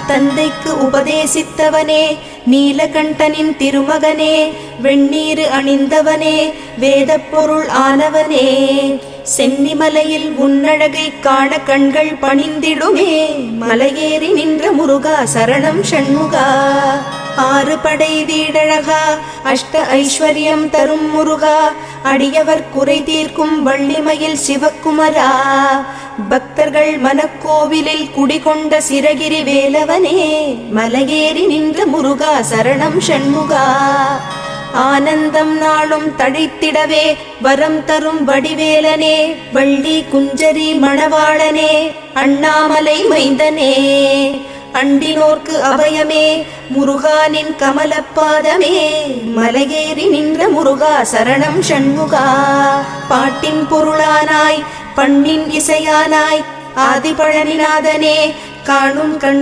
தந்தைக்கு உபதேசித்தவனே, நீலகண்டனின் திருமகனே, வெண்ணீரு அணிந்தவனே, வேதப் பொருள் ஆனவனே, சென்னிமலையில் உன்னழகை காண கண்கள் பணிந்திடுமே, மலையேறி நின்ற முருகா சரணம் ஷண்முகா. ஆறு படை வீடழகா, அஷ்ட ஐஸ்வர்யம் தரும் முருகா, அடியவர் குறை தீர்க்கும் வள்ளிமயில் சிவக்குமரா, பக்தர்கள் மனக்கோவிலில் குடிகொண்ட சிரகிரி வேலவனே, மலையேறி நின்ற முருகா சரணம் ஷண்முகா. ஆனந்தம் நாளும் தழைத்திடவே வரம் தரும் வடிவேலனே, வள்ளி குஞ்சரி மணவாளனே, அண்ணாமலை மைந்தனே, அண்டினோர்க்கு அபயமே, முருகானின் கமலப்பாதமே, மலையேறி நின்ற முருகா சரணம் ஷண்முகா. பாட்டின் பொருளானாய், பண்ணின் இசையானாய், ஆதிபழனிநாதனே, காணும் கண்